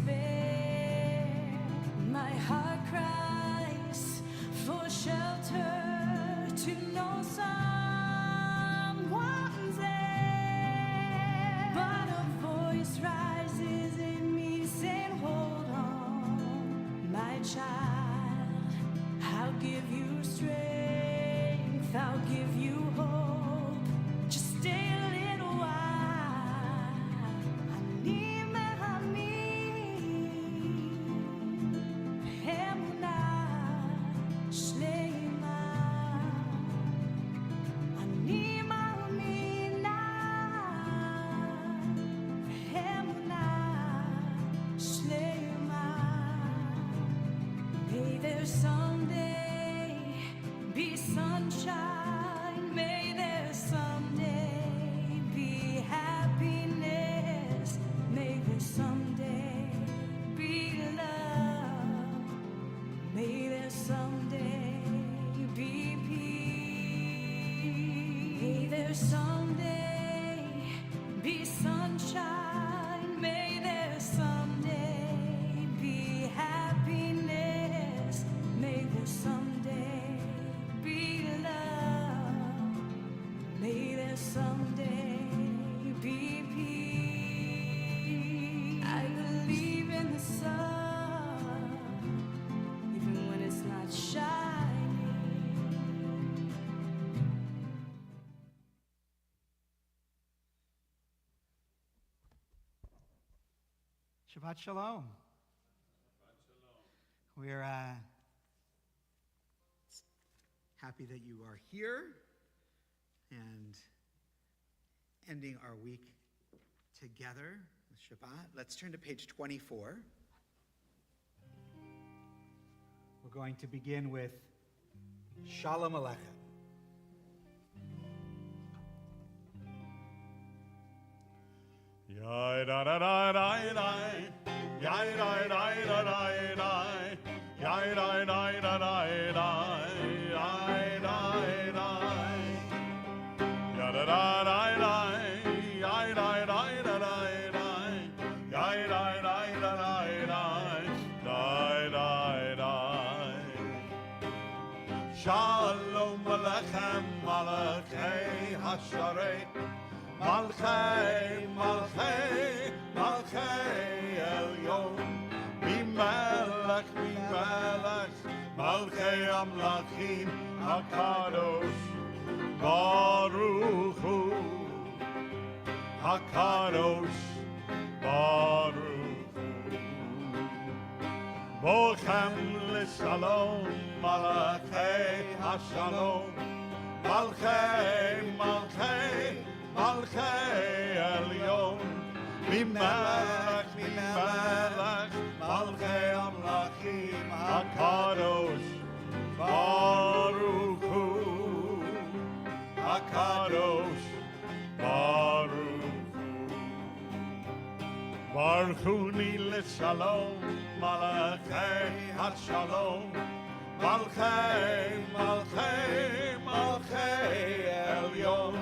despair. My heart cries for shelter to know someone's there. But a voice rises in me saying, hold on, my child. I'll give you strength, I'll give you hope. Just stay a little while. אני מאמין, אמונה שלמה. אני מאמינה, אמונה שלמה. May there someday be sunshine. May there someday be happiness. May there someday be love. May there someday be peace. May there someday be sunshine. May there someday be happiness. May there someday be love. May there someday be peace. I believe in the sun, even when it's not shining. Shabbat Shalom. We're happy that you are here and ending our week together with Shabbat. Let's turn to page 24. We're going to begin with Shalom Aleichem. Yai da da da da da, yai da da da da da, yai da da da da da, yai da da, ya da da da da, yai da da da da da, yai da da da da da, Shalom Aleichem, Malachei Hasharei. Malchei, Malchei, Malchei Elyon, Mimelech, Mimelech, Malchei Amlachim, HaKadosh, Baruch Hu, HaKadosh, Baruch Hu. Bochem l'shalom, Malchei HaShalom, Malchei, Malchei, Malchei Elyon, Mimelech, Mimelech, Malchei Amlachim, HaKadosh, Baruch Hu, HaKadosh, Baruch Hu. Baruch Hu ni l'shalom, Malchei HaShalom, Malchei, Malchei, Malchei Elyon,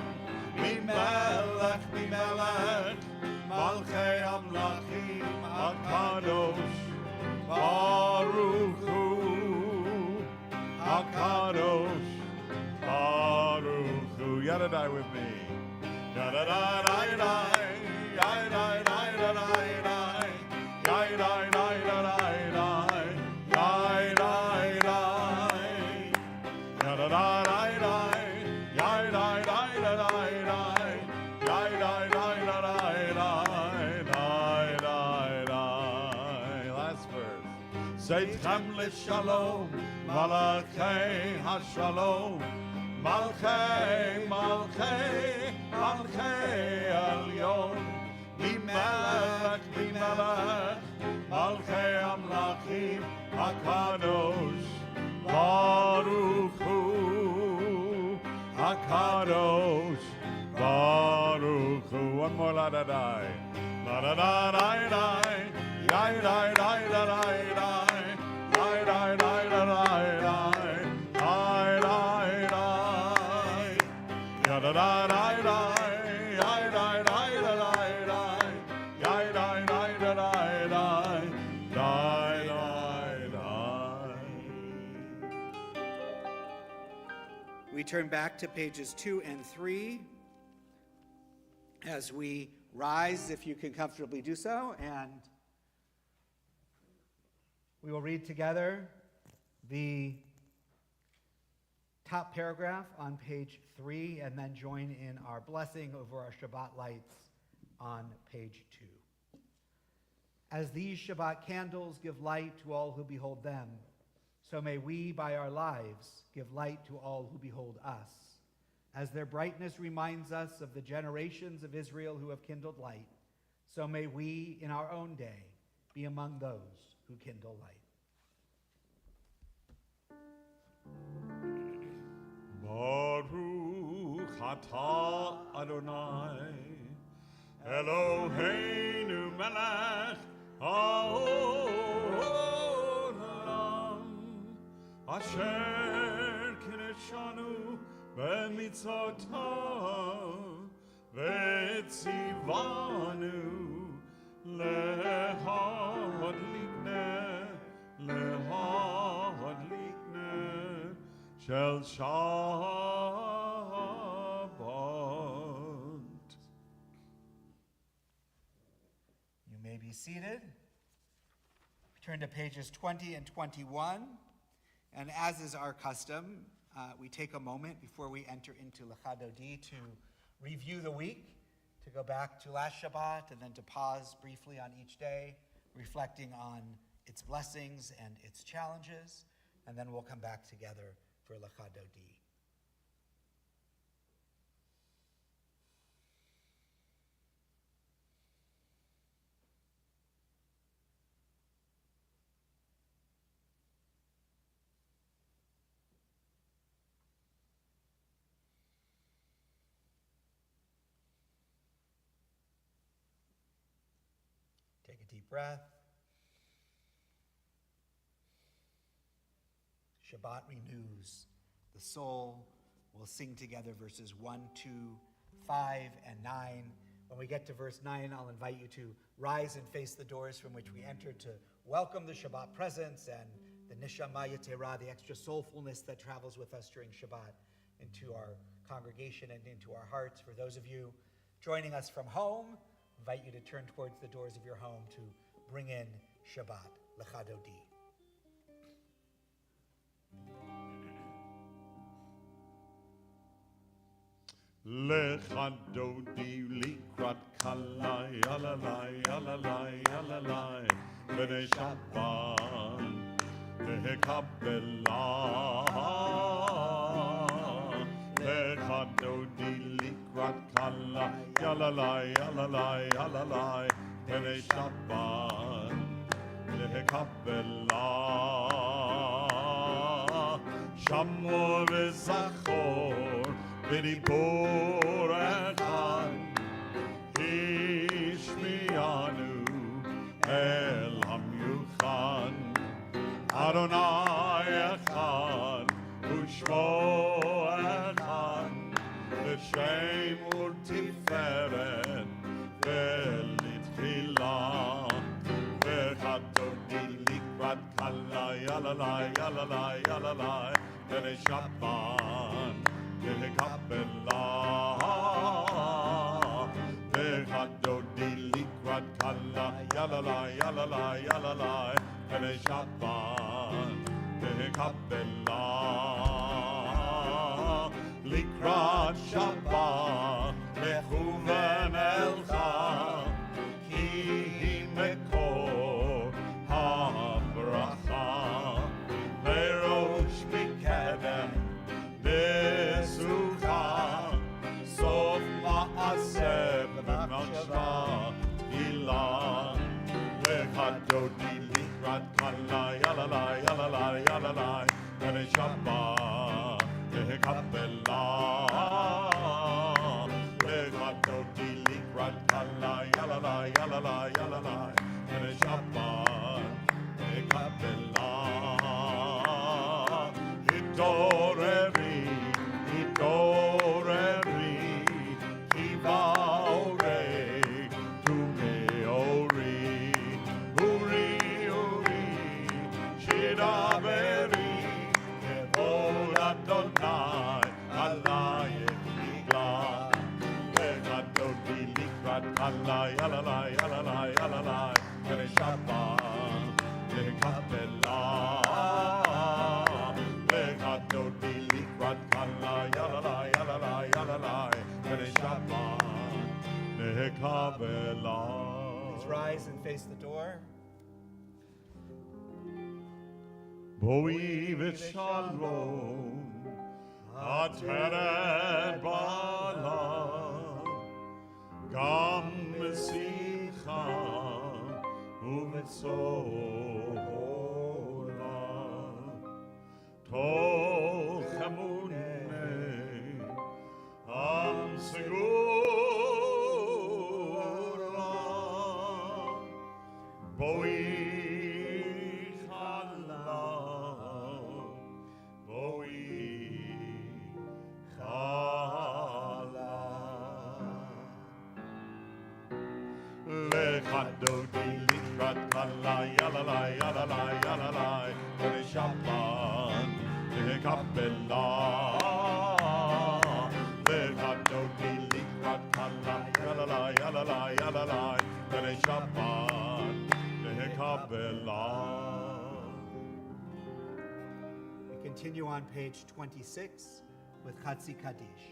Mimelech, Mimelech, Malchei Amlachim, HaKadosh, Baruch Hu, HaKadosh, Baruch Hu. Yadadai with me. Yadadai-dai-dai, yadadai-dai-dai-dai, yadadai-dai-dai-dai, yadadai-dai, yadadai-dai-dai, yadadai-dai-dai-dai. Last verse. Zeitchem l'shalom, Malachei HaShalom, Malchei, Malchei, Malchei Elyon, Mimelech, Mimelech, Malchei Amlachim, HaKadosh, Baruch Hu, HaKadosh, Baruch Hu. One more la da da, la da da da da, yai da da da da da, yai da da da da da, yai da da, ya da da da da, yai da da da da da, yai da da da da da. we turn back to pages 2 and 3 as we rise, if you can comfortably do so, and we will read together the top paragraph on page 3 and then join in our blessing over our Shabbat lights on page 2. As these Shabbat candles give light to all who behold them, so may we, by our lives, give light to all who behold us. As their brightness reminds us of the generations of Israel who have kindled light, so may we, in our own day, be among those who kindle light. Baruch atah Adonai, Eloheinu melech haolam, asher kineshanu b'mitzotav, v'tzivanu lehadlikne shel Shabbat. You may be seated. Turn to pages 20 and 21. And as is our custom, we take a moment before we enter into Lecha Dodi to review the week, to go back to last Shabbat, and then to pause briefly on each day, reflecting on its blessings and its challenges, and then we'll come back together for Lecha Dodi. Take a deep breath. Shabbat renews the soul. We'll sing together verses 1, 2, 5, and 9. When we get to verse 9, I'll invite you to rise and face the doors from which we entered to welcome the Shabbat presence and the Neshama Yetera, the extra soulfulness that travels with us during Shabbat, into our congregation and into our hearts. For those of you joining us from home, I invite you to turn towards the doors of your home to bring in Shabbat, Lecha Dodi. Lecha Dodi likrat kalai, alalai, alalai, alalai, b'nei Shabbat, v'hekabelah. Lecha Dodi likrat kalai, alalai, alalai, alalai, b'nei Shabbat, v'hekabelah. Shamor v'zachor v'dibor echad, ishmianu el hamyuchan, Adonai echad u'shmo echad, v'shem u'tiferet v'litchilah, v'echad dodi likrat kalai, alalai, alalai, alalai, b'nei Shabbat, v'hekabelah. V'echad dodi likrat kalai, alalai, alalai, alalai, b'nei Shabbat, v'hekabelah. Likrat Shabbat mechuven elcha, ki hi mekor habracha, lerosh mikedem besucha, sof ma'aseh b'machshava ilah. Lecha dodi likrat kalai, alalai, alalai, alalai, b'nei Shabbat, v'hekabelah. Lecha dodi likrat kalai, alalai, alalai, alalai, b'nei Shabbat, v'hekabelah. Hitoreri, hitoreri, kiva orei, tumeori, uri, uri, shidaveri, kevod Adonai, Kadoti Likrat Kala Yalala Yalala Yalala Erev Shabbat Nehekabela. Please rise and face the door. Boi v'shalom Ateret bala Gam simcha u'v'tzola Toch emunei Am segura Boi Kadoti Likrat Kala Yalala Yalala Yalala Erev Shabbat Nehekabela. Kadoti Likrat Kala Yalala Yalala Yalala Erev Shabbat Nehekabela. We continue on page 26 with Chatzi Kaddish.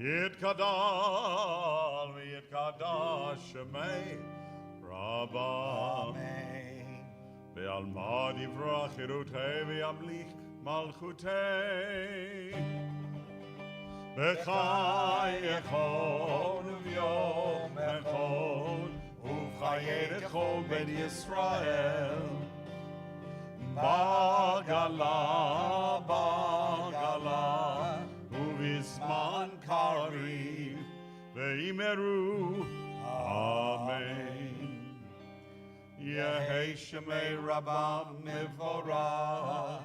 Yitkadal v'yitkadash shemei Rabbah Amen. Ve'alma divrach chirutei v'yamlich malchutei B'chai echon u'vyom echon U'v'chayei echon ben Yisrael Bagala Bagala Uvisman Karim Veimeru Amen Yehei Shemei Rabbam Mevorach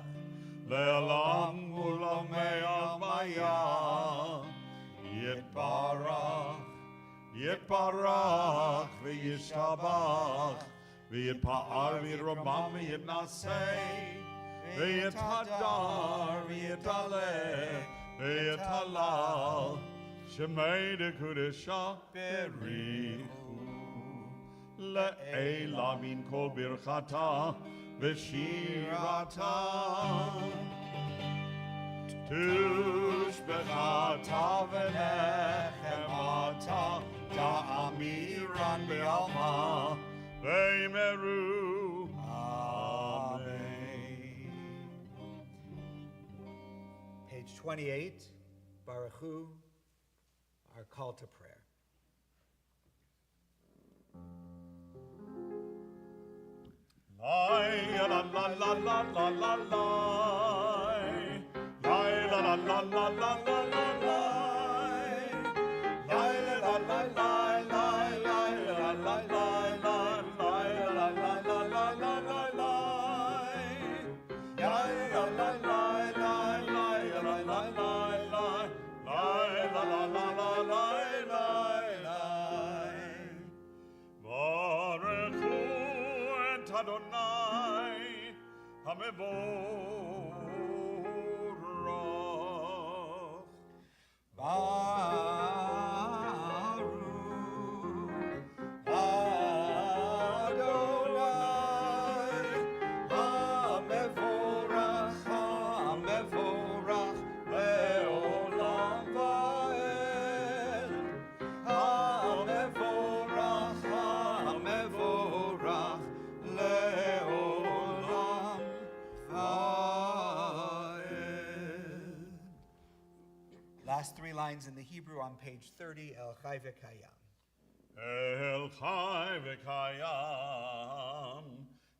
Le'olam Ulamei Amaya Yitbarach Yitbarach V'yishtabach V'yitpa'ar V'yiromam V'yitnasei V'yithadar V'yitaleh V'yitalal Shemei Dekudesha Berichu Le'ela min kol birchata V'shirata Tushbechata V'nechemata Ta'amiran Be'alma V'yimeru Amen. Page 28, Baruch Hu, our call to prayer. La la la la la la la la la la la la la la la la Adonai Hamevorach Baruch Adonai Hamevorach Hamevorach Le'olam va'ed Hamevorach Hamevorach Le'olam va'ed. Last three lines in the Hebrew on page 30, El Chai V'Kayam. El Chai V'Kayam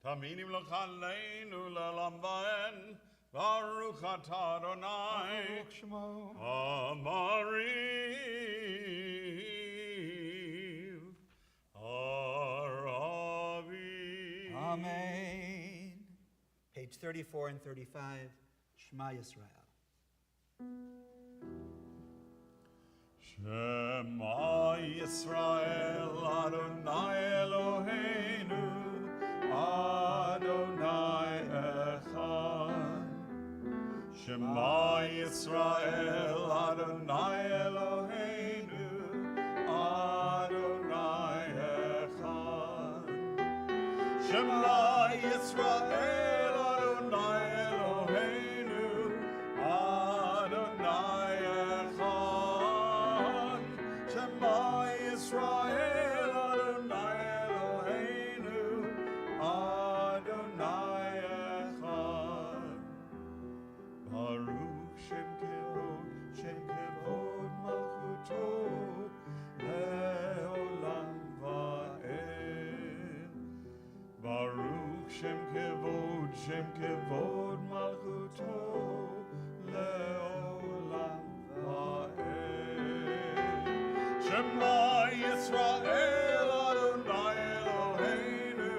Taminim L'Chaleinu L'Olam Va'ed Baruch Atah Adonai Baruch Shemo. Amariv Aravi. Amen. Page 34 and 35, Shema Yisrael. Shema Yisrael Adonai Eloheinu Adonai Echad. Shema Yisrael Adonai Eloheinu Adonai Echad. Shema Yisrael Shem Kevod Malchuto Leolam Va'ed. Shema Yisrael Adonai Eloheinu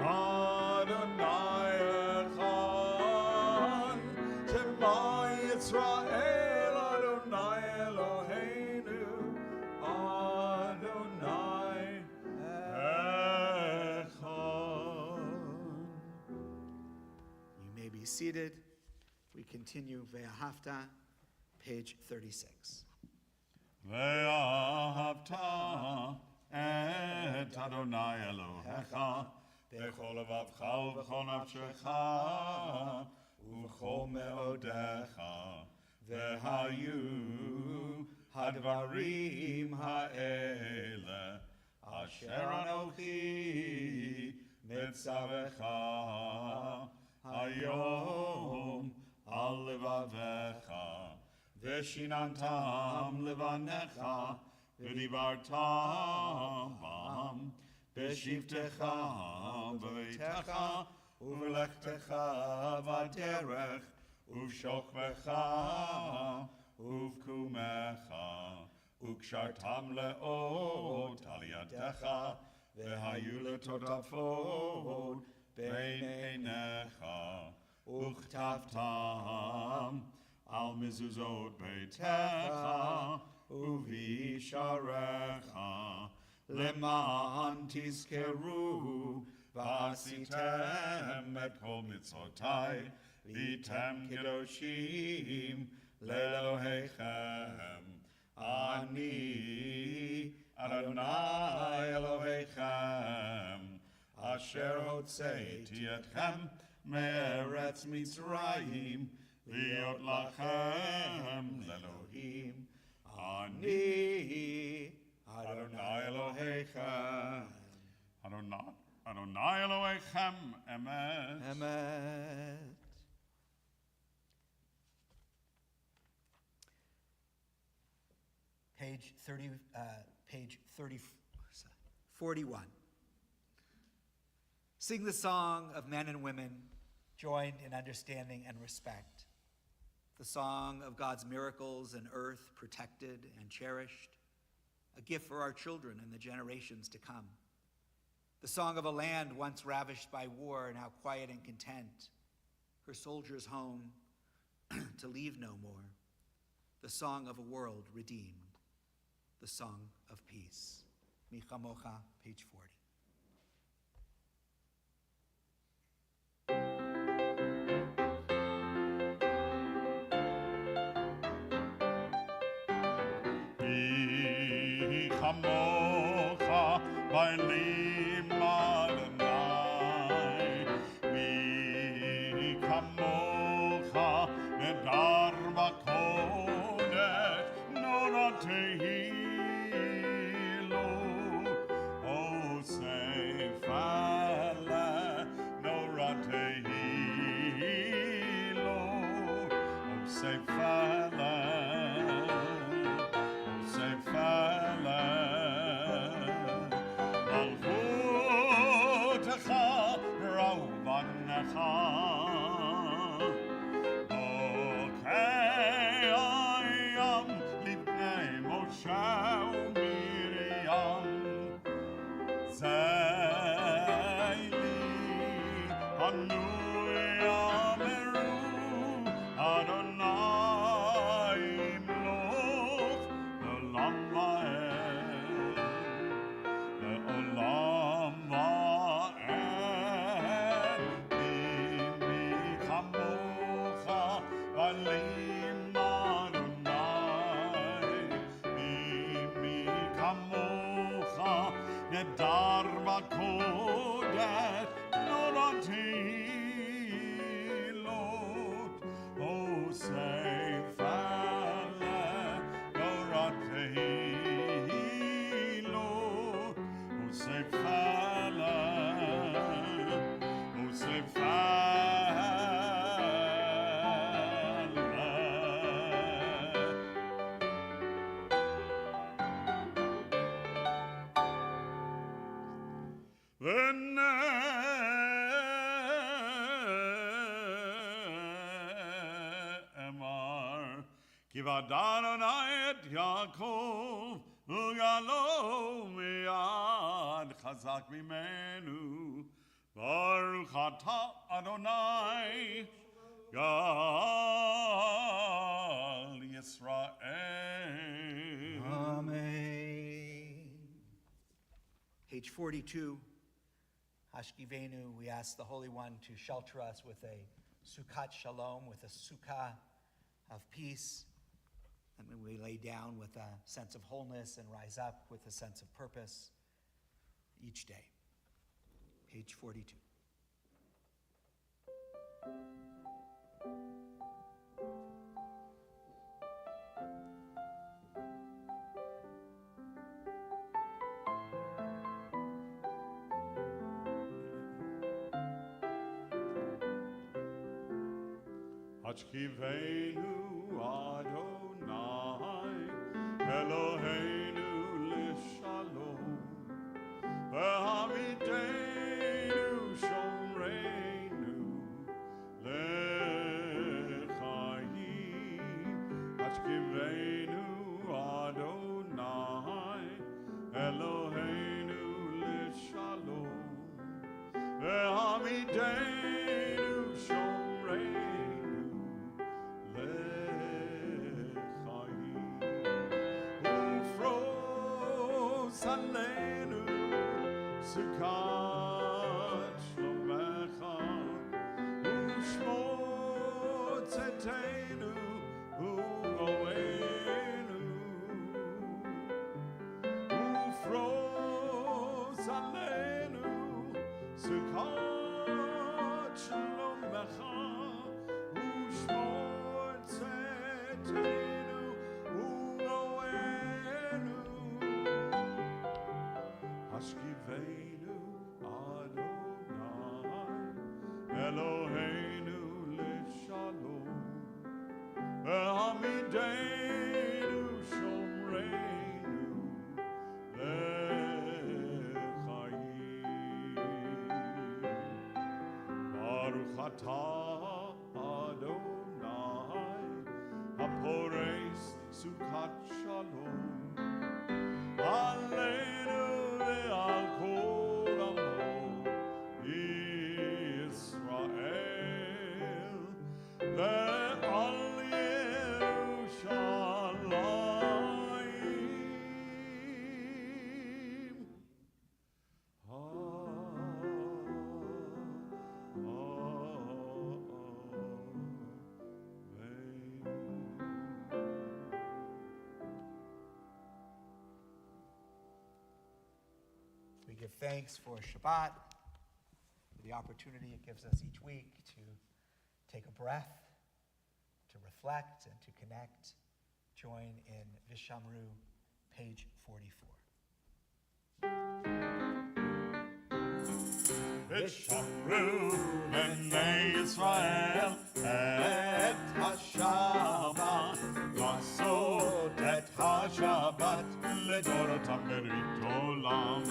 Adonai Echad. Shema Yisrael Adonai Eloheinu Adonai Echad. You may be seated. We continue Ve'ahavta, page 36. ואהבת את אדוני אלוהיך בכל לבבך ובכל נפשך ובכל מאודיך והיו הדברים האלה אשר אנוכי מצווך היום על לבביך ושיננתם לבניך ודיברתם בם בשבתך בביתך ובלכתך בדרך ובשוכבך ובקומך וקשרתם לאות על ידך והיו לטוטפות בין עיניך וכתבתם על מזוזות ביתך ובישעריך למען תזכרו ועשיתם את כל מצוותיי והייתם קדושים לאלוהיכם. אני אדוני אלוהיכם אשר הוצאתי אתכם מארץ מצרים להיות לכם לאלוהים. אני אדוני אלוהיכם. אדוני אלוהיכם אמת. Emet. Page 41. Sing the song of men and women joined in understanding and respect. The song of God's miracles and earth protected and cherished, a gift for our children and the generations to come. The song of a land once ravished by war, now quiet and content, her soldiers home to leave no more. The song of a world redeemed, the song of peace. Michamocha, page 40. Kamocha ba'elim Adonai, mi kamocha nedar b'kodesh nora tehilo, osef ale nora tehilo, osef ale. כי ודרני את יעקב, וגלו מיד חזק ממנו. ברוך אתה אדוני, גל ישראל. Amen. Page 42, Hashkivenu, we ask the Holy One to shelter us with a Sukkot Shalom, with a Sukkah of peace. And when we lay down with a sense of wholeness and rise up with a sense of purpose each day. Page 42. Hashkivenu Adonai, Eloheinu l'shalom, v'hamidenu shomreinu l'chayim. Hashkivenu Adonai, Eloheinu l'shalom, v'hamidenu shomreinu. Salenu, Sukkot Shlomecha, Ushmot Zetenu, Ugoenu, Ufros Salenu, Sukkot Shlomecha, Ushmot Zetenu, Ugoenu. Hashkivenu Adonai, Eloheinu l'shalom, v'hamidenu shomreinu l'chayim. Baruch atah Adonai, hapores Sukkot Shalom. Alleluia. Al kol amo Israel, ve'al Yerushalayim. We give thanks for Shabbat, for the opportunity it gives us each week to take a breath, to reflect, and to connect. Join in Vishamru, page 44. Vishamru b'nei Yisrael et ha-Shabbat, לעשות את השבת לדורותם ברית עולם.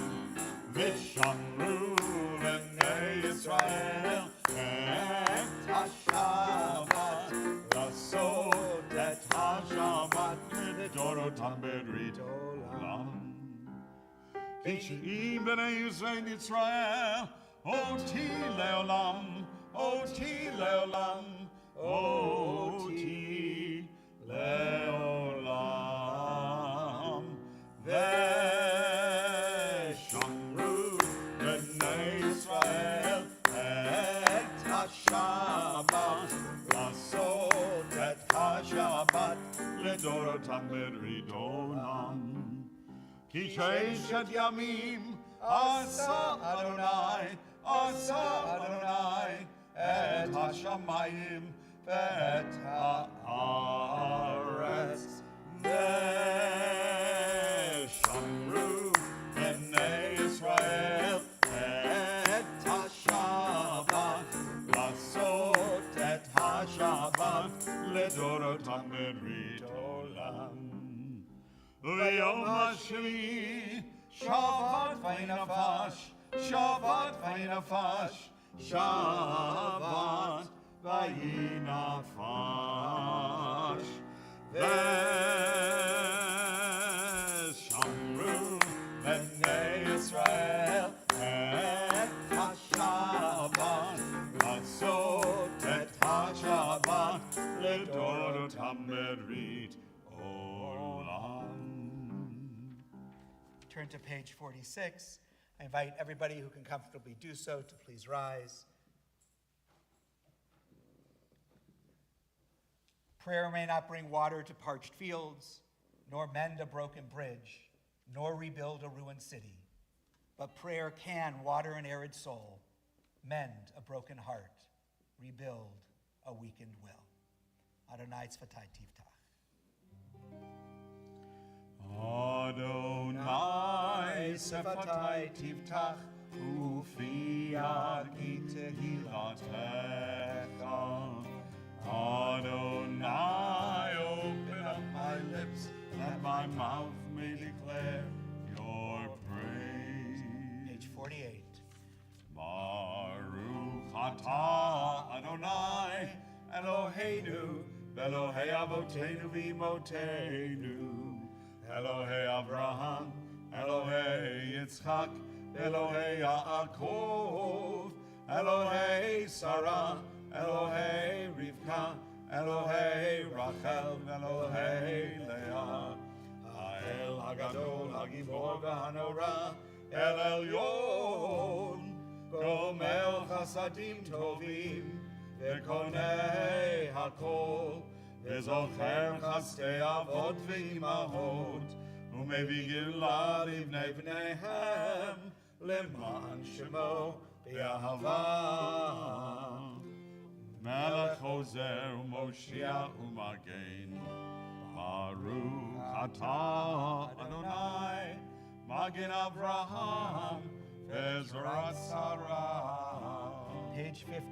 ושמרו בני ישראל את השבת, לעשות את השבת לדורותם ברית עולם. כי שאם בני ישראל אותי לעולם, אותי לעולם, אותי לעולם. ושמרו בני ישראל את השבת, לעשות את השבת לדורותם ברית עולם. כי ששת ימים עשה אדוני, עשה אדוני את השמיים ואת הארץ. ושמרו בני ישראל את השבת, לעשות את השבת לדורותם ברית עולם. ויום השביעי שבת וינפש, שבת וינפש, שבת וינפש. Veshamru Bnei Yisrael et HaShabbat Latzot et HaShabbat Ledorotam Berit Olam. Turn to page 46. I invite everybody who can comfortably do so to please rise. Prayer may not bring water to parched fields, nor mend a broken bridge, nor rebuild a ruined city. But prayer can water an arid soul, mend a broken heart, rebuild a weakened will. Adonai tzvatai tiftach. Adonai Sefatai Tiftach Ufi Yagi Tehilatecha. Adonai, open up my lips, that my mouth may declare your praise. Page 48. Baruch atah Adonai Eloheinu Elohei Avotenu v'Imotenu Elohei Abraham Elohei Yitzchak Elohei Yaakov Elohei Sarah Elohei Rivka Elohei Rachel Elohei Leah Ha'el HaGadol HaGibor VaHanora El Elyon Gomel Chasadim Tovim Vekonei HaKol Vezocher Chastei Avot Ve'imahot Umevi Gila Livnei Bneihem Leman Shemo Be'ahava Melech Hozer U'Moshiach U'Magen Baruch atah Adonai Magen Avraham Ezrat Sarah. Page 50.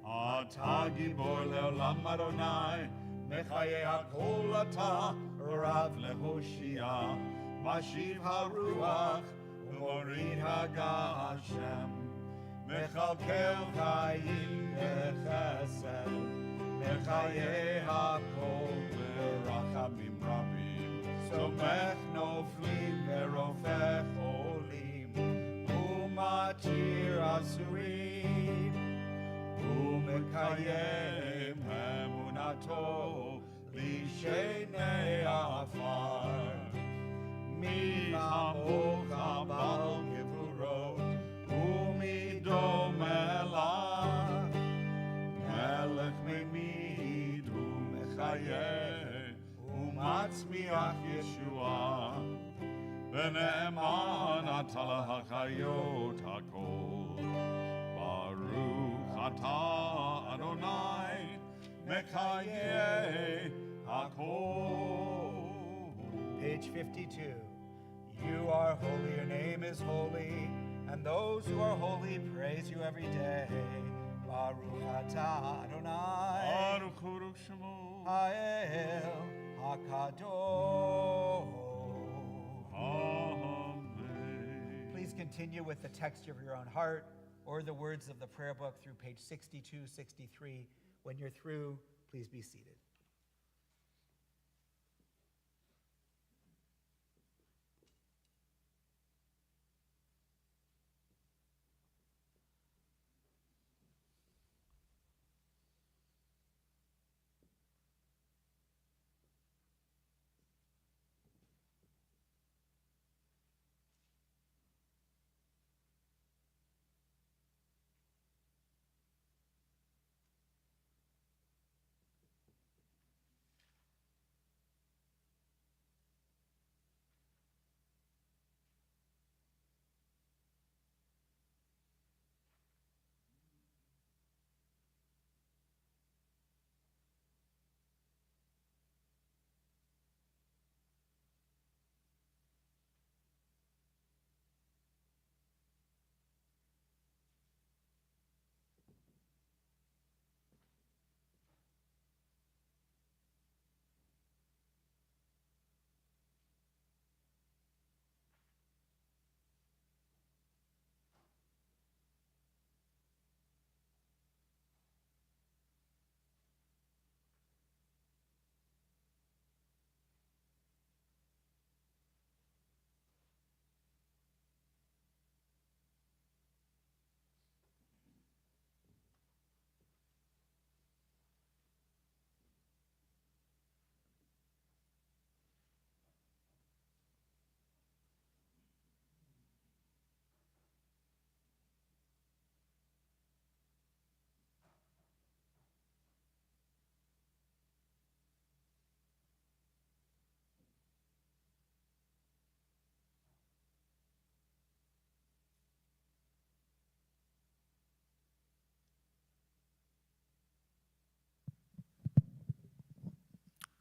Atah Gibor Le'olam Adonai Mechaye HaKol Atah Rav LeHoshia Mashiv HaRuach U'Morid HaGashem Mechalkel Chayim Bechesed Mechaye HaKol Berachamim Rabim Somech Noflim Verofech Olim Umatir Asurim Umekayem Emunato Lishenei Afar Michamocha Bal Gevurot Umidom Elach Melech Memid Umechayeh Umatzmiach Yeshua V'ne'eman Atala HaChayot HaKol Baruch atah Adonai Mekayeh HaKol. Page 52. You are holy, your name is holy, and those who are holy praise you every day. Baruch atah Adonai Baruch Hu Shemo. Ha'el HaKadosh. Amen. Please continue with the text of your own heart or the words of the prayer book through page 62, 63. When you're through, please be seated.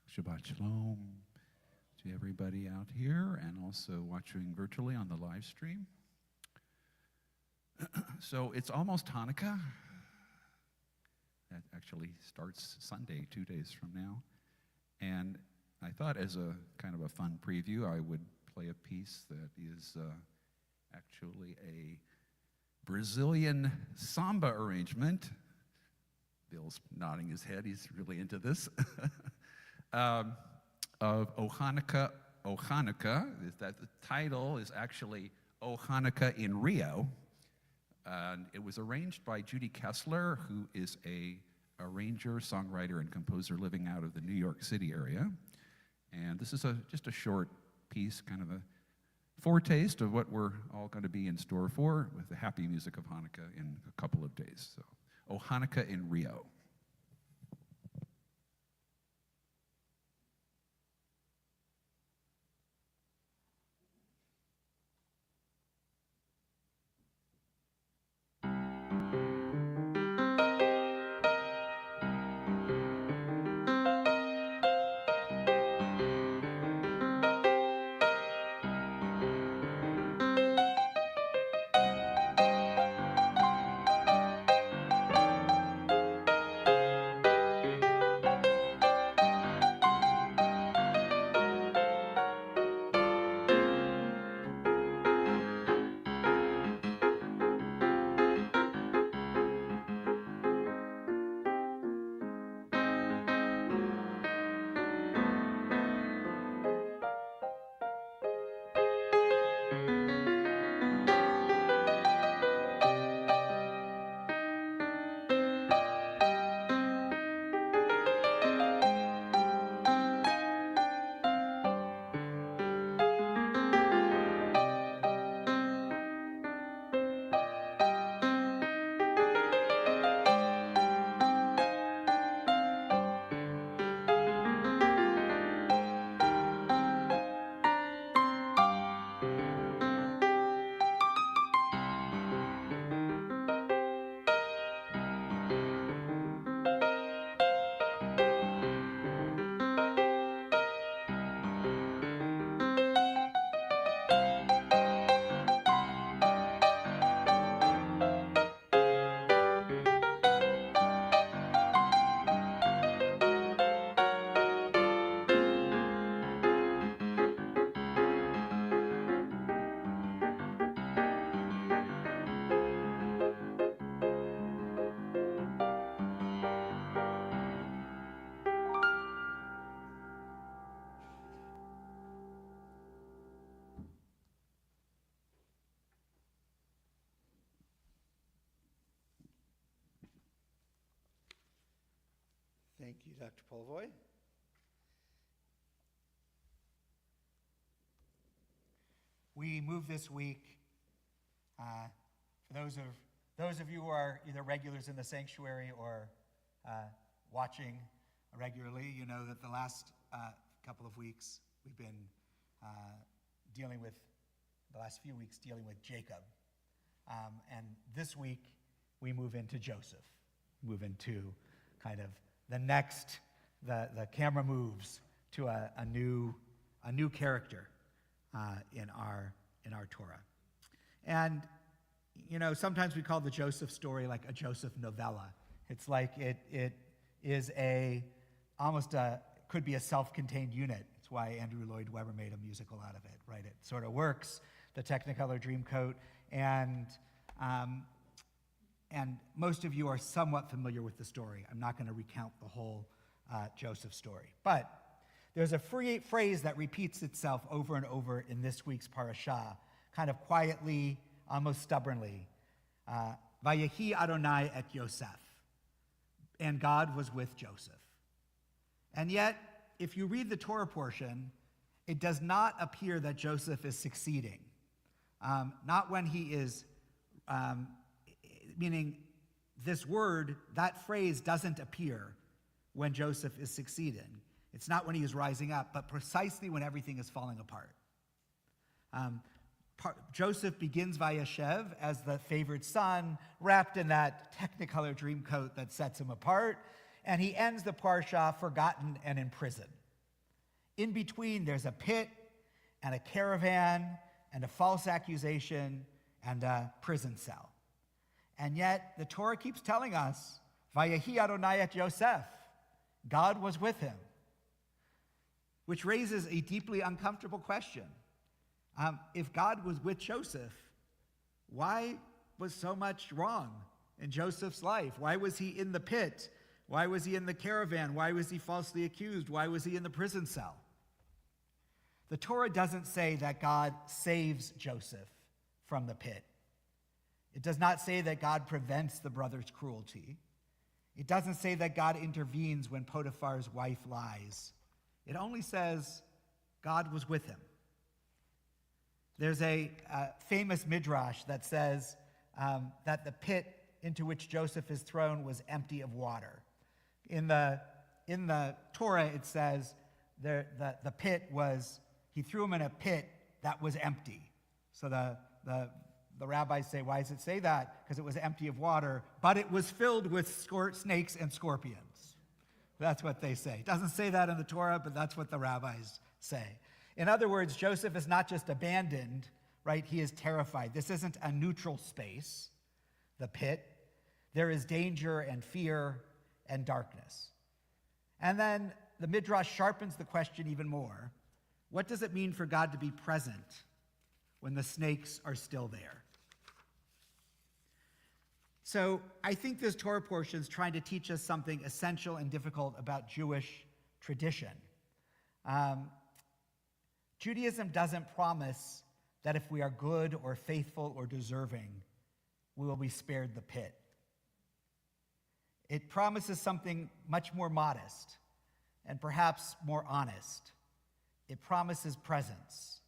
Shabbat Shalom to everybody out here and also watching virtually on the live stream. So it's almost Hanukkah. That actually starts Sunday, 2 days from now. And I thought as a kind of a fun preview, I would play a piece that is actually a Brazilian samba arrangement. Bill's nodding his head, he's really into this. Of O Hanukkah, O Hanukkah. That the title is actually O Hanukkah in Rio. And it was arranged by Judy Kessler, who is a arranger, songwriter, and composer living out of the New York City area. And this is just a short piece, kind of a foretaste of what we're all going to be in store for with the happy music of Hanukkah in a couple of days. So, O Hanukkah in Rio. Thank you, Dr. Polvoy. We move this week, for those of you who are either regulars in the sanctuary or watching regularly, you know that the last couple of weeks we've been the last few weeks dealing with Jacob. And this week we move into Joseph, move into kind of the camera moves to a new character in our Torah. And you know, sometimes we call the Joseph story like a Joseph novella. It's like it is could be a self-contained unit. It's why Andrew Lloyd Webber made a musical out of it, right? It sort of works, the Technicolor Dreamcoat, and most of you are somewhat familiar with the story. I'm not going to recount the whole Joseph story. But there's a phrase that repeats itself over and over in this week's parashah, kind of quietly, almost stubbornly. Vayehi Adonai et Yosef. And God was with Joseph. And yet, if you read the Torah portion, it does not appear that Joseph is succeeding. Not when he is, meaning this word, that phrase doesn't appear when Joseph is succeeding. It's not when he is rising up, but precisely when everything is falling apart. Joseph begins Vayeshev as the favored son, wrapped in that Technicolor Dreamcoat that sets him apart, and he ends the parsha forgotten and in prison. In between, there's a pit and a caravan and a false accusation and a prison cell. And yet, the Torah keeps telling us, Vayehi Adonai et Yosef, God was with him, which raises a deeply uncomfortable question. If God was with Joseph, why was so much wrong in Joseph's life? Why was he in the pit? Why was he in the caravan? Why was he falsely accused? Why was he in the prison cell? The Torah doesn't say that God saves Joseph from the pit. It does not say that God prevents the brother's cruelty. It doesn't say that God intervenes when Potiphar's wife lies. It only says God was with him. There's a famous midrash that says that the pit into which Joseph is thrown was empty of water. In the Torah, it says the pit was, he threw him in a pit that was empty. So the rabbis say, why does it say that? Because it was empty of water, but it was filled with snakes and scorpions. That's what they say. It doesn't say that in the Torah, but that's what the rabbis say. In other words, Joseph is not just abandoned, right? He is terrified. This isn't a neutral space, the pit. There is danger and fear and darkness. And then the Midrash sharpens the question even more. What does it mean for God to be present when the snakes are still there? So I think this Torah portion is trying to teach us something essential and difficult about Jewish tradition. Judaism doesn't promise that if we are good or faithful or deserving, we will be spared the pit. It promises something much more modest and perhaps more honest. It promises presence.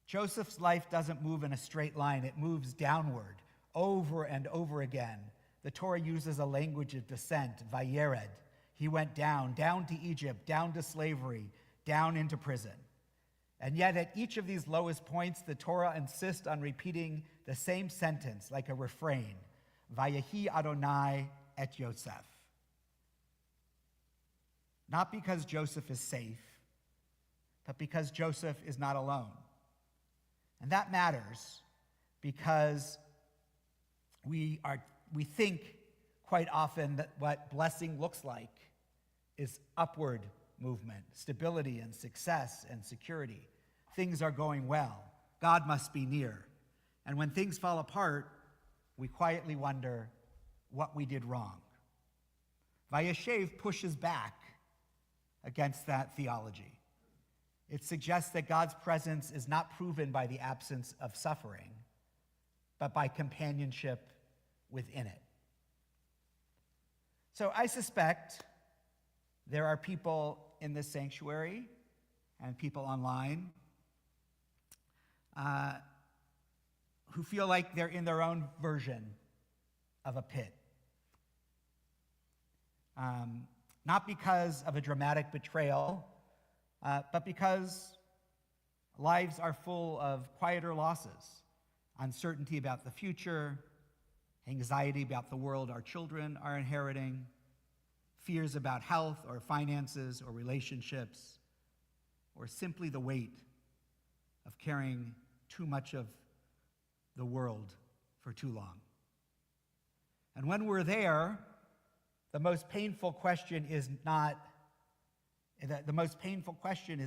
Joseph's life doesn't move in a straight line. It moves downward over and over again. The Torah uses a language of descent, vayered. He went down to Egypt, down to slavery, down into prison. And yet at each of these lowest points, the Torah insists on repeating the same sentence like a refrain, Vayehi Adonai et Yosef. Not because Joseph is safe, but because Joseph is not alone. And that matters because we think quite often that what blessing looks like is upward movement, stability and success and security. Things are going well. God must be near. And when things fall apart, we quietly wonder what we did wrong. Vayeshev pushes back against that theology. It suggests that God's presence is not proven by the absence of suffering, but by companionship within it. So I suspect there are people in this sanctuary and people online who feel like they're in their own version of a pit. Not because of a dramatic betrayal, but because lives are full of quieter losses, uncertainty about the future, anxiety about the world our children are inheriting, fears about health or finances or relationships, or simply the weight of carrying too much of the world for too long. And when we're there, the most painful question is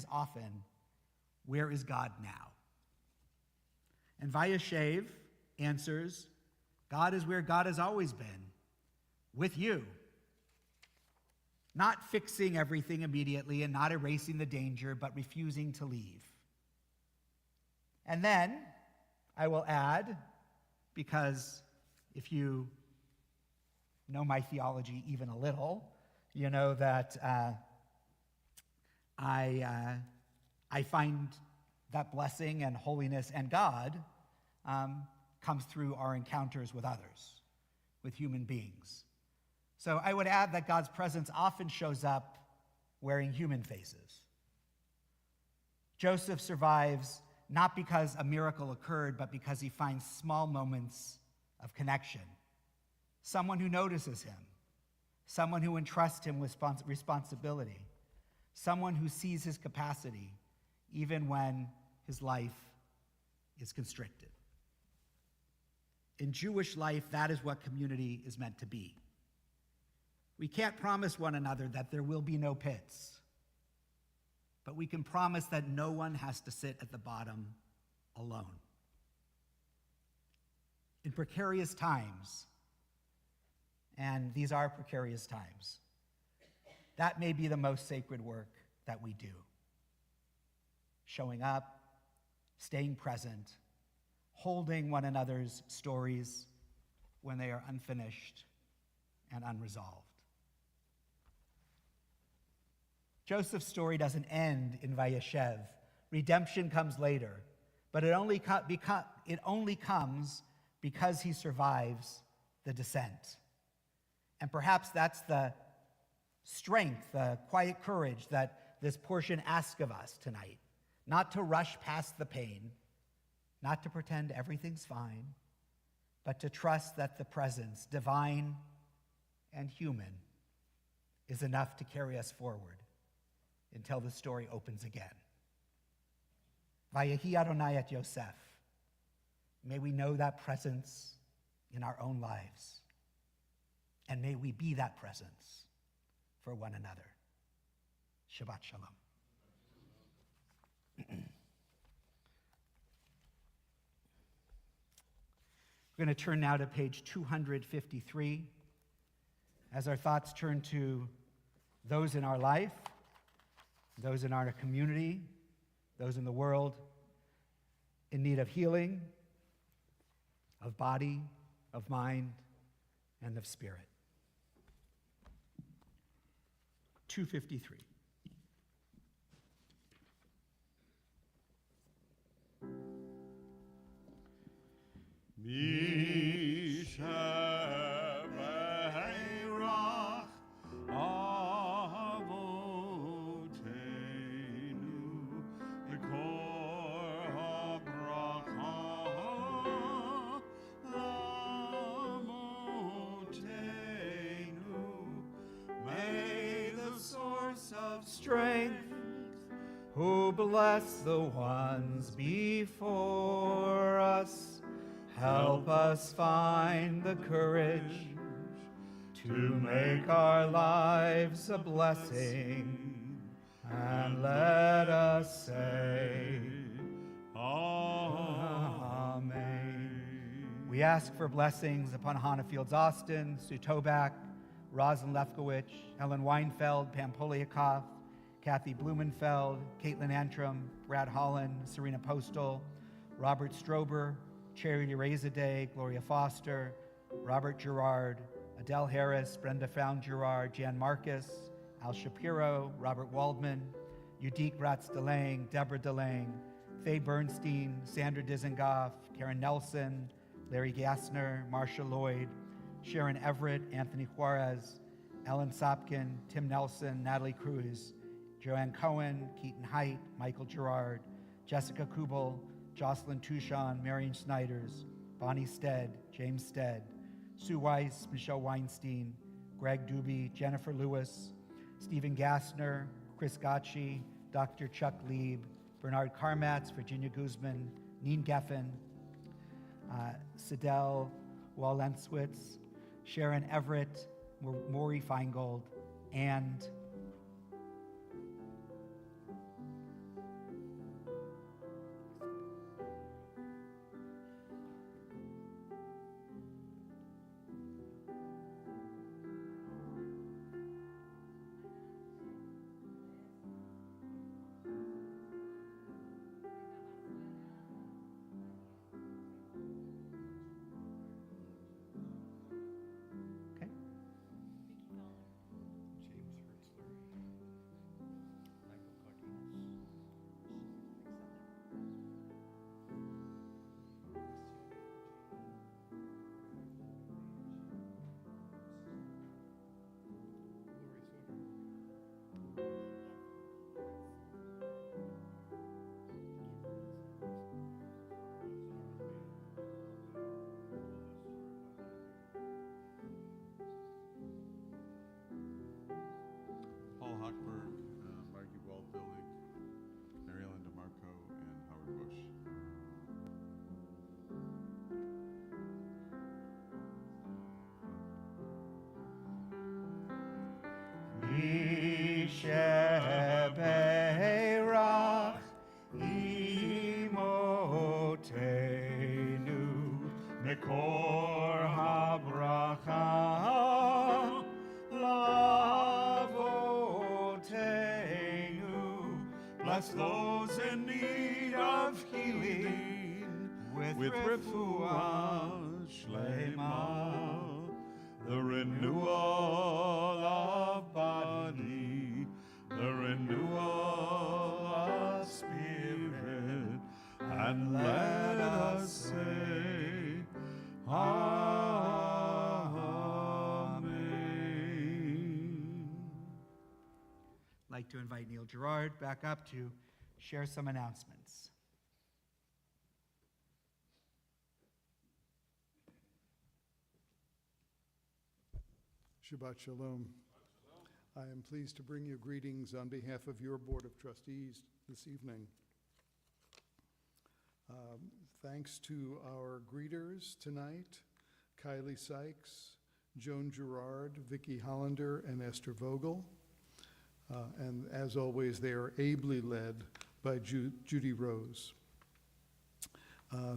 often, where is God now? And Vayeshev answers, God is where God has always been, with you. Not fixing everything immediately and not erasing the danger, but refusing to leave. And then, I will add, because if you know my theology even a little, you know that I find that blessing and holiness and God comes through our encounters with others, with human beings. So I would add that God's presence often shows up wearing human faces. Joseph survives not because a miracle occurred, but because he finds small moments of connection. Someone who notices him, someone who entrusts him with responsibility, someone who sees his capacity even when his life is constricted. In Jewish life, that is what community is meant to be. We can't promise one another that there will be no pits, but we can promise that no one has to sit at the bottom alone. In precarious times, and these are precarious times, that may be the most sacred work that we do. Showing up, staying present, holding one another's stories when they are unfinished and unresolved. Joseph's story doesn't end in Vayeshev. Redemption comes later, but it only comes because he survives the descent. And perhaps that's the strength, the quiet courage that this portion asks of us tonight. Not to rush past the pain, not to pretend everything's fine, but to trust that the presence, divine and human, is enough to carry us forward until the story opens again. Vayehi Adonai et Yosef. May we know that presence in our own lives, and may we be that presence for one another. Shabbat Shalom. We're going to turn now to page 253 as our thoughts turn to those in our life, those in our community, those in the world in need of healing, of body, of mind, and of spirit. 253. Mishabeirach Avotenu Mikor HaBracha Lamotenu. May the source of Strength, who bless the ones before us, help us find the courage to make our lives a blessing, and let us say, Amen. We ask for blessings upon Hannah Fields Austin, Sue Tobak, Rosalind Lefkowitz, Ellen Weinfeld, Pam Poliakoff, Kathy Blumenfeld, Caitlin Antrim, Brad Holland, Serena Postal, Robert Strober, Charity Razaday, Gloria Foster, Robert Gerard, Adele Harris, Brenda Found Gerard, Jan Marcus, Al Shapiro, Robert Waldman, Udique Ratz DeLange, Deborah DeLange, Faye Bernstein, Sandra Dizengoff, Karen Nelson, Larry Gassner, Marcia Lloyd, Sharon Everett, Anthony Juarez, Ellen Sopkin, Tim Nelson, Natalie Cruz, Joanne Cohen, Keaton Height, Michael Gerard, Jessica Kubel, Jocelyn Tucson, Marion Snyders, Bonnie Stead, James Stead, Sue Weiss, Michelle Weinstein, Greg Doobie, Jennifer Lewis, Stephen Gassner, Chris Gotchi, Dr. Chuck Lieb, Bernard Karmatz, Virginia Guzman, Neen Geffen, Sidel Walenswitz, Sharon Everett, Maury Feingold, and Isheberach imotenu mekor habracha lavotenu. Bless those in need of healing with refuah shlema, the renewal of body, the renewal of spirit, and let us say, Amen. I'd like to invite Neil Gerard back up to share some announcements. Shabbat Shalom. I am pleased to bring you greetings on behalf of your Board of Trustees this evening. Thanks to our greeters tonight, Kylie Sykes, Joan Gerard, Vicki Hollander, and Esther Vogel. And as always, they are ably led by Judy Rose.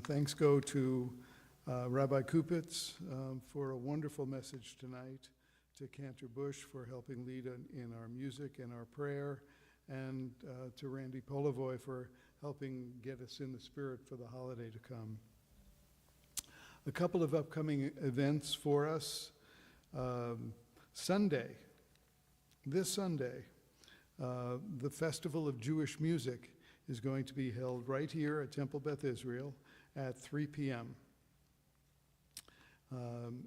Thanks go to Rabbi Kupitz for a wonderful message tonight, to Cantor Bush for helping lead in our music and our prayer, and to Randy Polivoy for helping get us in the spirit for the holiday to come. A couple of upcoming events for us. Sunday, this Sunday, the Festival of Jewish Music is going to be held right here at Temple Beth Israel at 3 p.m.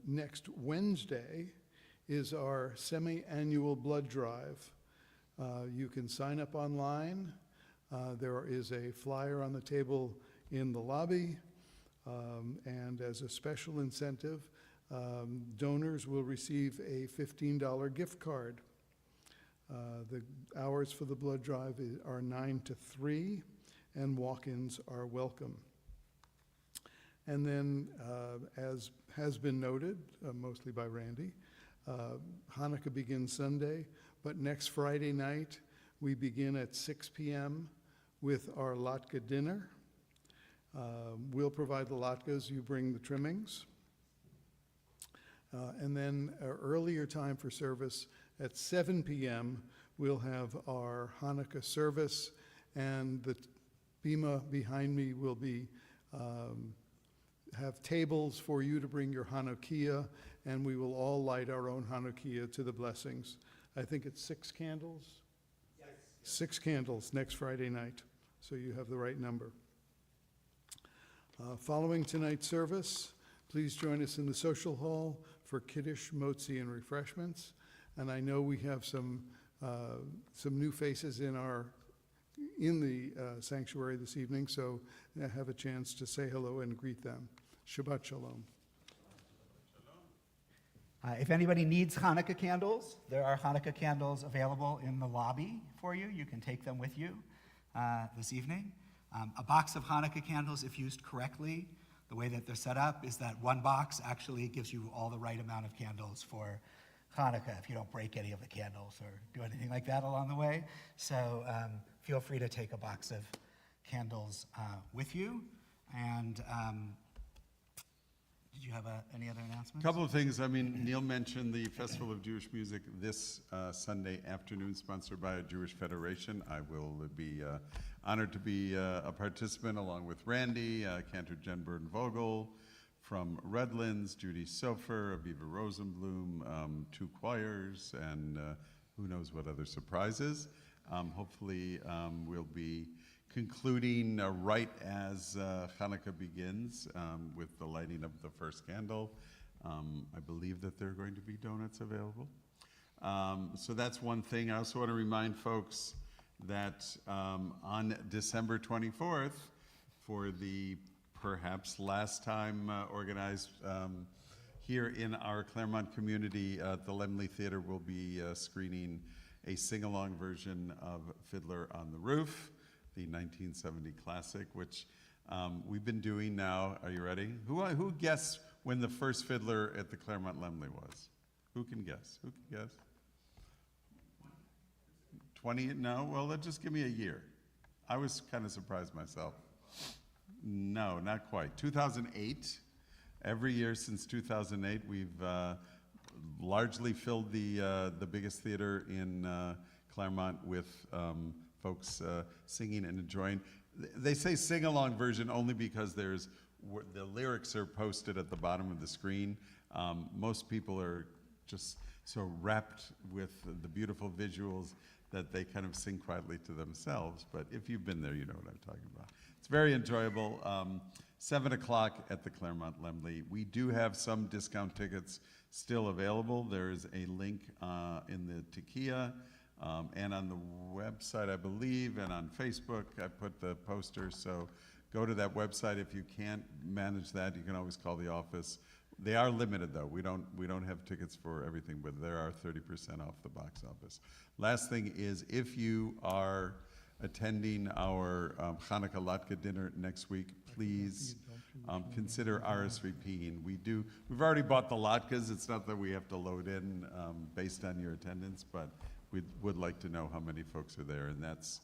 Next Wednesday is our semi-annual blood drive. You can sign up online. There is a flyer on the table in the lobby, and as a special incentive, donors will receive a $15 gift card. The hours for the blood drive are 9 to 3, and walk-ins are welcome. And then, as has been noted, mostly by Randy, Hanukkah begins Sunday, but next Friday night we begin at 6 p.m. with our latke dinner. We'll provide the latkes, you bring the trimmings. And then our earlier time for service at 7 p.m. we'll have our Hanukkah service, and the bima behind me will be have tables for you to bring your Hanukkah, and we will all light our own Hanukkah to the blessings. I think it's 6 candles? Yes. 6 candles next Friday night, so you have the right number. Following tonight's service, please join us in the social hall for Kiddush, Motzi, and refreshments. And I know we have some new faces in the sanctuary this evening, so have a chance to say hello and greet them. Shabbat Shalom. If anybody needs Hanukkah candles, there are Hanukkah candles available in the lobby for you. You can take them with you this evening. A box of Hanukkah candles, if used correctly, the way that they're set up is that one box actually gives you all the right amount of candles for Hanukkah if you don't break any of the candles or do anything like that along the way. So feel free to take a box of candles with you. And did you have any other announcements? A couple of things. I mean, Neil mentioned the Festival of Jewish Music this Sunday afternoon, sponsored by a Jewish Federation. I will be honored to be a participant along with Randy, Cantor Jen Burden-Vogel from Redlands, Judy Sofer, Aviva Rosenblum, 2 choirs, and who knows what other surprises. Hopefully we'll be concluding right as Hanukkah begins with the lighting of the first candle. I believe that there are going to be donuts available. So that's one thing. I also want to remind folks that on December 24th, for the perhaps last time organized here in our Claremont community, the Lemley Theater will be screening a sing-along version of Fiddler on the Roof, the 1970 classic, which we've been doing now. Are you ready? Who guessed when the first Fiddler at the Claremont Lemley was? Who can guess? Who can guess? 20? No, well, just give me a year. I was kind of surprised myself. No, not quite. 2008. Every year since 2008, we've largely filled the biggest theater in Claremont with folks singing and enjoying. They say sing-along version only because the lyrics are posted at the bottom of the screen. Most people are just so wrapped with the beautiful visuals that they kind of sing quietly to themselves. But if you've been there, you know what I'm talking about. It's very enjoyable. 7 o'clock at the Claremont Lemley. We do have some discount tickets still available. There's a link in the Tikia and on the website, I believe, and on Facebook. I put the poster, so go to that website. If you can't manage that, you can always call the office. They are limited, though. We don't have tickets for everything, but there are 30% off the box office. Last thing is, if you are attending our Hanukkah Latke dinner next week, please consider RSVPing. We've already bought the latkes. It's not that we have to load in based on your attendance, but we would like to know how many folks are there, and that's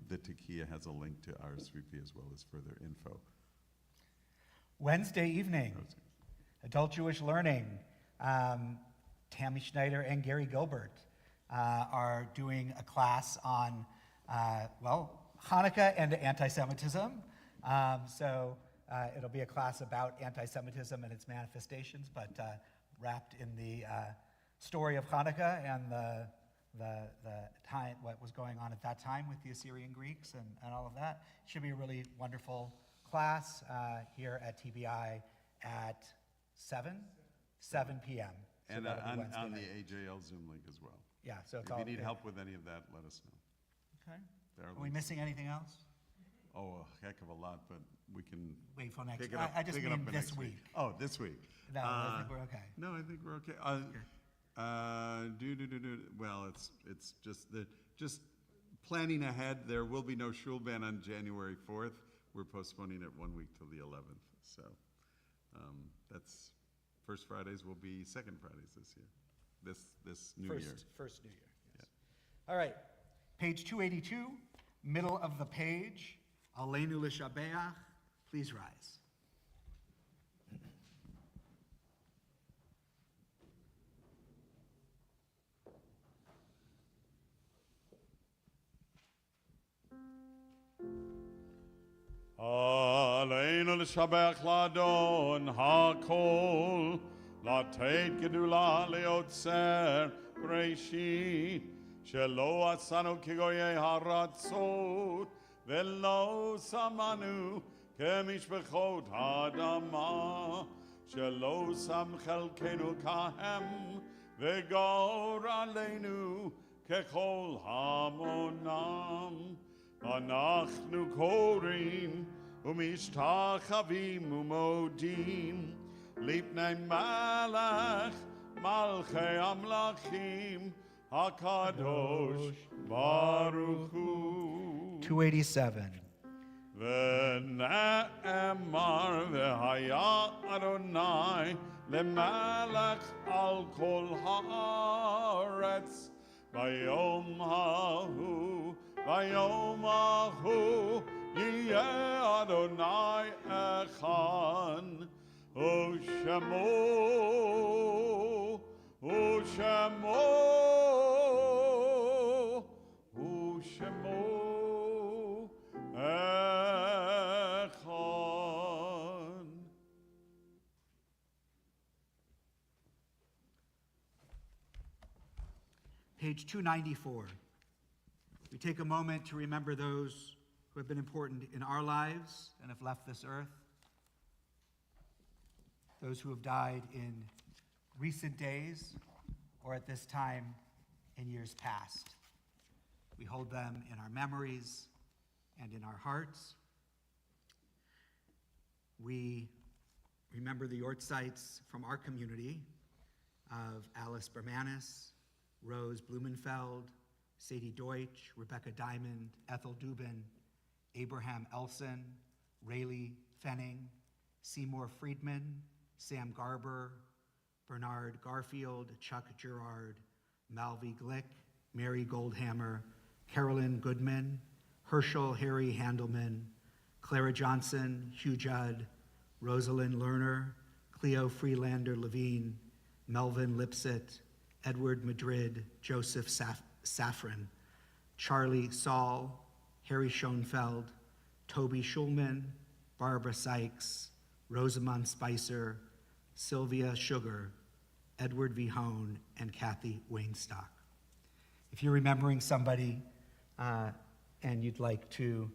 the Tekiya has a link to RSVP as well as further info. Wednesday evening, Adult Jewish Learning. Tammy Schneider and Gary Gilbert are doing a class on, Hanukkah and anti-Semitism. So it'll be a class about anti-Semitism and its manifestations, but wrapped in the story of Hanukkah and the time, what was going on at that time with the Assyrian Greeks and all of that. Should be a really wonderful class here at TBI at 7 p.m. So And that'll be Wednesday on the night. AJL Zoom link as well. Yeah, so it's If all. you need help with any of that, let us know. Okay. There Are we links. missing anything else? Oh, a heck of a lot, but we can Wait for next. pick it up. I just pick it up mean for this next week. Oh, this week. No, I think we're okay. No, I think we're okay. Well, it's just planning ahead. There will be no shul ban on January 4th. We're postponing it 1 week till the 11th. So that's first Fridays will be second Fridays this year. This new year. First New Year. Yes. All right. Page 282, middle of the page. Aleinu l'shabeach. Please rise. עלינו לשבח לאדון הכל, לתת גדולה ליוצר בראשית, שלא עשינו כגויי הרצות, ולא שמנו כמשפחות האדמה, שלא שם חלקנו כהם, וגור עלינו ככל המונם. אנחנו קוראים ומשתחווים ומודים לפני מלך מלכי המלכים הקדוש ברוך הוא. 287. ונאמר והיה אדוני למלך על כל הארץ ביום ההוא ביום ההוא יהיה אדוני אחד ושמו אחד. Page 294. We take a moment to remember those who have been important in our lives and have left this earth, those who have died in recent days or at this time in years past. We hold them in our memories and in our hearts. We remember the Yortzites from our community of Alice Bermanis, Rose Blumenfeld, Sadie Deutsch, Rebecca Diamond, Ethel Dubin, Abraham Elson, Rayleigh Fenning, Seymour Friedman, Sam Garber, Bernard Garfield, Chuck Gerard, Malvi Glick, Mary Goldhammer, Carolyn Goodman, Herschel Harry Handelman, Clara Johnson, Hugh Judd, Rosalind Lerner, Cleo Freelander Levine, Melvin Lipset, Edward Madrid, Joseph Safran, Charlie Saul, Harry Schoenfeld, Toby Schulman, Barbara Sykes, Rosamund Spicer, Sylvia Sugar, Edward V. Hone, and Kathy Wainstock. If you're remembering somebody and you'd like to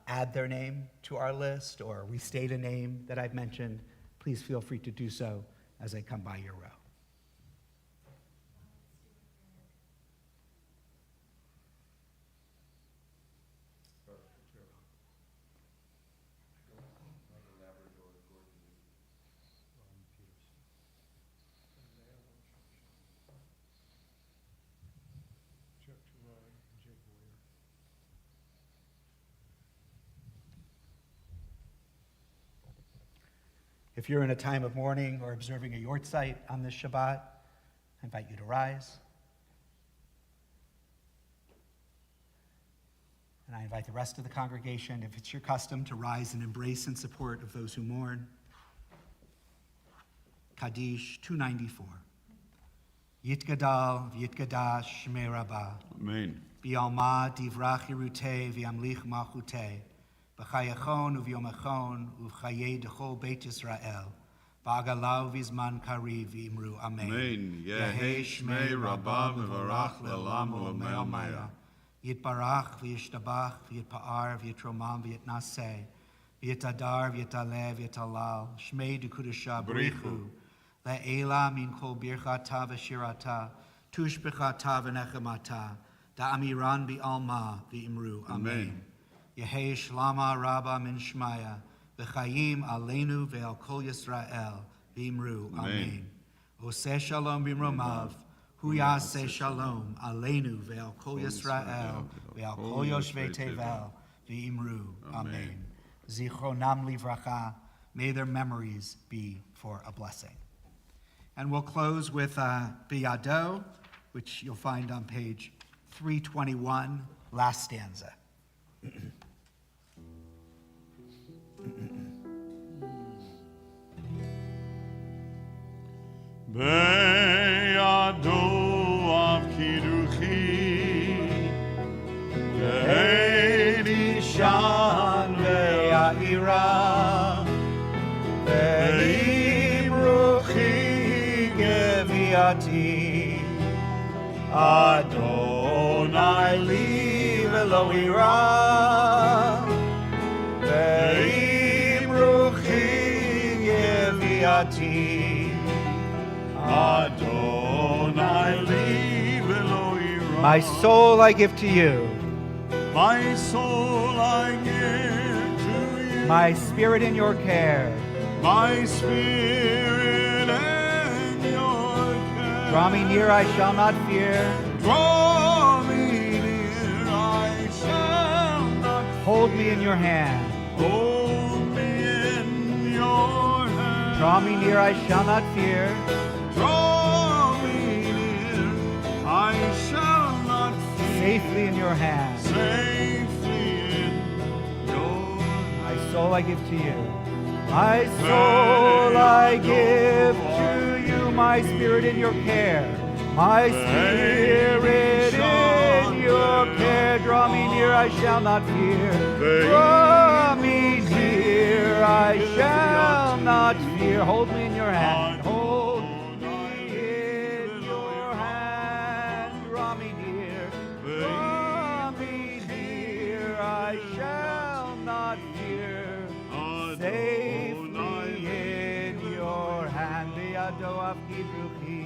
add their name to our list or restate a name that I've mentioned, please feel free to do so as I come by your row. If you're in a time of mourning or observing a yortzeit on this Shabbat, I invite you to rise. And I invite the rest of the congregation, if it's your custom, to rise and embrace in support of those who mourn. Kaddish 294. Yitgadal v'yitgadash shmei Rabbah. Amen. Bi'alma divrach yirutei v'yamlich malchutei. B'chayachon u'v'yomachon u'v'chayei d'chol Beit Yisrael. Ba'agalau v'zman kariv v'imru amen. Amen. Yehei shmei Rabbah v'varach le'olam u'lamei amaya. Yitbarach v'yishtabach v'yitpa'ar v'yitromam v'yitnaseh. V'yitadar v'yitaleh v'yitalal. Shmei d'kudusha b'richu. Le'ela min kol birchata v'shirata. Tushbechata v'nechemata. Da'amiran bi'alma v'imru amen. Yehei shlama rabba min shmaya. V'chayim aleinu ve'al kol Yisrael v'imru amen. Oseh shalom b'mromav. Hu yaseh shalom aleinu ve'al kol Yisrael ve'al kol yoshvei tevel v'imru amen. Zichronam livracha. May their memories be for a blessing. And we'll close with Biyado, which you'll find on page 321, last stanza. Beyado av kiduchi, ve'edi shan Ve'ya'ira, ve'imruchi geviati, Adonai li ve'lo ira, ve'imruchi geviati, Adonai li ve'lo ira. My soul I give to you, My soul I give to you. my spirit in your care. My spirit and your care. Draw me near, I shall not fear. Draw me near, I shall not Hold me in your hand. hold me in your hand. Draw me near, I shall not fear. Draw me near, I shall not fear. Safely in your hand. Safely in your My soul I give to you. My soul I give to you. My spirit in your care. My spirit in your care. Draw me near, I shall not fear. Draw me near, I shall not fear. Hold me in your hand. Hold me in your hand. Draw me near. Draw me near, I shall not fear. Safely in your hand. Be'ado av kidruchi.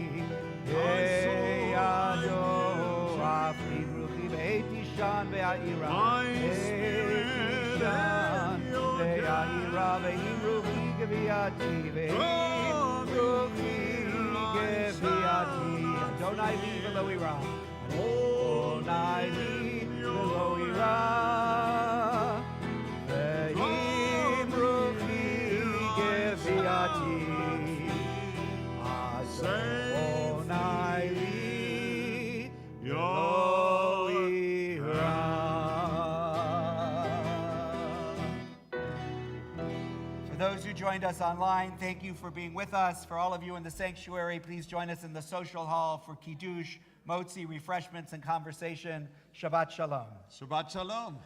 Be'ado av kidruchi. Ve'eti shan ve'a'ira. My spirit and your ve'a'ira. Ve'imruchi geviati. Ve'imruchi geviati. Adonai li ve'lo ira. Adonai li ve'lo ira. Ve'imruchi geviati. Adonai li your those who joined us online, thank you for being with us. For all of you in the sanctuary, please join us in the social hall for Kiddush, Motzi, refreshments, and conversation. Shabbat Shalom. Shabbat Shalom.